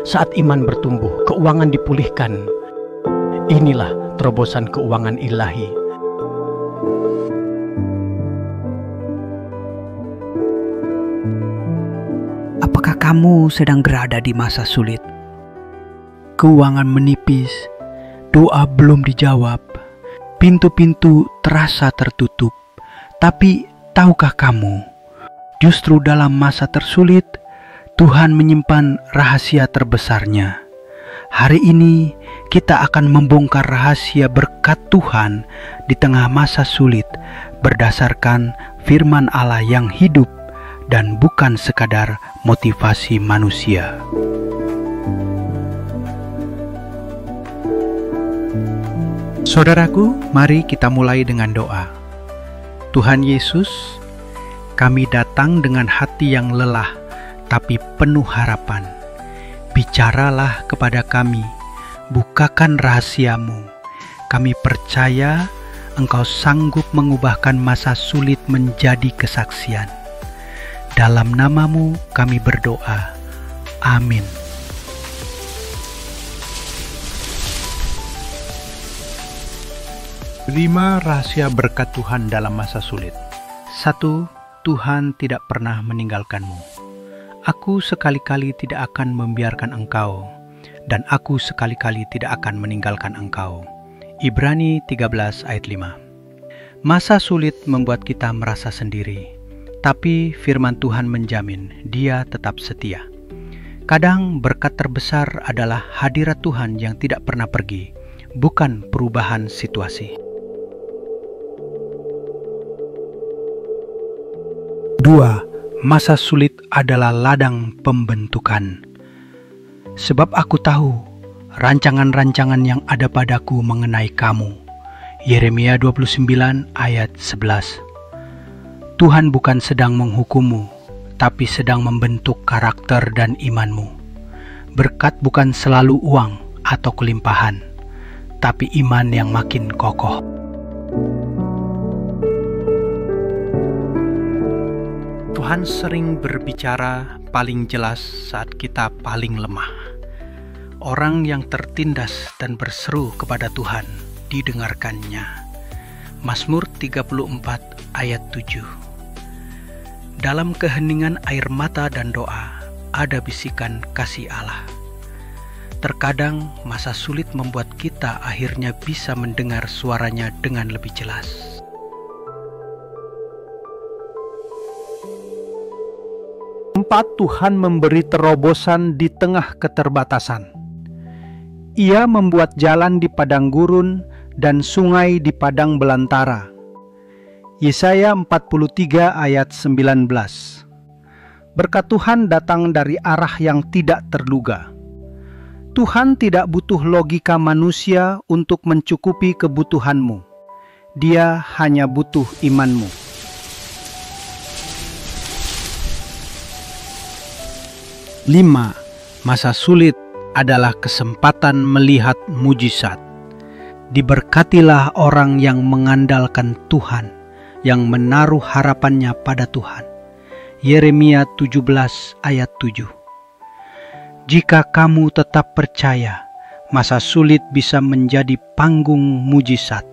Saat iman bertumbuh, keuangan dipulihkan. Inilah terobosan keuangan ilahi. Apakah kamu sedang berada di masa sulit? Keuangan menipis, doa belum dijawab, pintu-pintu terasa tertutup. Tapi tahukah kamu, justru dalam masa tersulit, Tuhan menyimpan rahasia terbesarnya. Hari ini kita akan membongkar rahasia berkat Tuhan di tengah masa sulit berdasarkan firman Allah yang hidup dan bukan sekadar motivasi manusia. Saudaraku, mari kita mulai dengan doa. Tuhan Yesus, kami datang dengan hati yang lelah tapi penuh harapan. Bicaralah kepada kami, bukakan rahasiamu. Kami percaya Engkau sanggup mengubahkan masa sulit menjadi kesaksian. Dalam nama-Mu kami berdoa. Amin. Lima rahasia berkat Tuhan dalam masa sulit. 1. Tuhan tidak pernah meninggalkanmu. Aku sekali-kali tidak akan membiarkan engkau, dan aku sekali-kali tidak akan meninggalkan engkau. Ibrani 13 ayat 5. Masa sulit membuat kita merasa sendiri, tapi firman Tuhan menjamin Dia tetap setia. Kadang berkat terbesar adalah hadirat Tuhan yang tidak pernah pergi, bukan perubahan situasi. 2. Masa sulit adalah ladang pembentukan. Sebab aku tahu rancangan-rancangan yang ada padaku mengenai kamu. Yeremia 29 ayat 11. Tuhan bukan sedang menghukummu, tapi sedang membentuk karakter dan imanmu. Berkat bukan selalu uang atau kelimpahan, tapi iman yang makin kokoh. Tuhan sering berbicara paling jelas saat kita paling lemah. Orang yang tertindas dan berseru kepada Tuhan didengarkannya. Mazmur 34 ayat 7. Dalam keheningan air mata dan doa ada bisikan kasih Allah. Terkadang masa sulit membuat kita akhirnya bisa mendengar suaranya dengan lebih jelas. 4. Tuhan memberi terobosan di tengah keterbatasan. Ia membuat jalan di padang gurun dan sungai di padang belantara. Yesaya 43 ayat 19. Berkat Tuhan datang dari arah yang tidak terduga. Tuhan tidak butuh logika manusia untuk mencukupi kebutuhanmu. Dia hanya butuh imanmu. 5. Masa sulit adalah kesempatan melihat mujizat. Diberkatilah orang yang mengandalkan Tuhan, yang menaruh harapannya pada Tuhan. Yeremia 17 ayat 7. Jika kamu tetap percaya, masa sulit bisa menjadi panggung mujizat.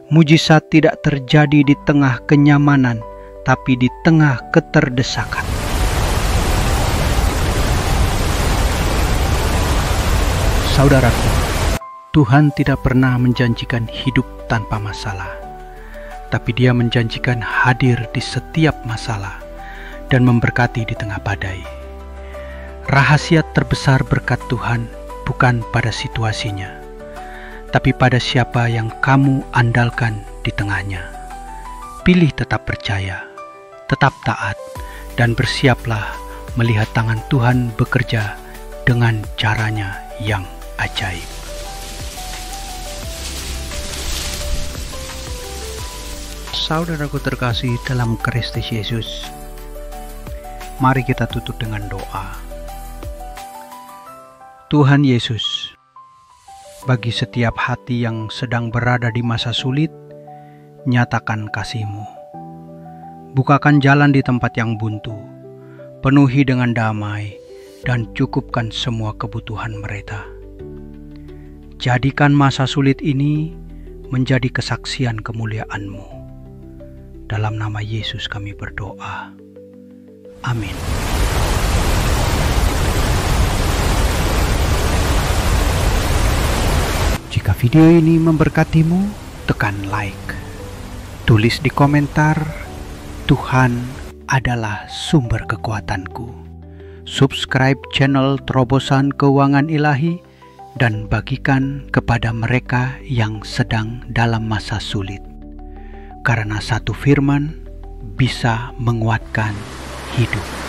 Mujizat tidak terjadi di tengah kenyamanan, tapi di tengah keterdesakan. Saudaraku, Tuhan tidak pernah menjanjikan hidup tanpa masalah, tapi Dia menjanjikan hadir di setiap masalah dan memberkati di tengah badai. Rahasia terbesar berkat Tuhan bukan pada situasinya, tapi pada siapa yang kamu andalkan di tengahnya. Pilih tetap percaya, tetap taat, dan bersiaplah melihat tangan Tuhan bekerja dengan caranya yang ajaib. Saudaraku terkasih dalam Kristus Yesus, mari kita tutup dengan doa. Tuhan Yesus, bagi setiap hati yang sedang berada di masa sulit, nyatakan kasih-Mu. Bukakan jalan di tempat yang buntu, penuhi dengan damai, dan cukupkan semua kebutuhan mereka. Jadikan masa sulit ini menjadi kesaksian kemuliaan-Mu. Dalam nama Yesus kami berdoa. Amin. Jika video ini memberkatimu, tekan like. Tulis di komentar, Tuhan adalah sumber kekuatanku. Subscribe channel Terobosan Keuangan Ilahi dan bagikan kepada mereka yang sedang dalam masa sulit. Karena satu firman bisa menguatkan hidup.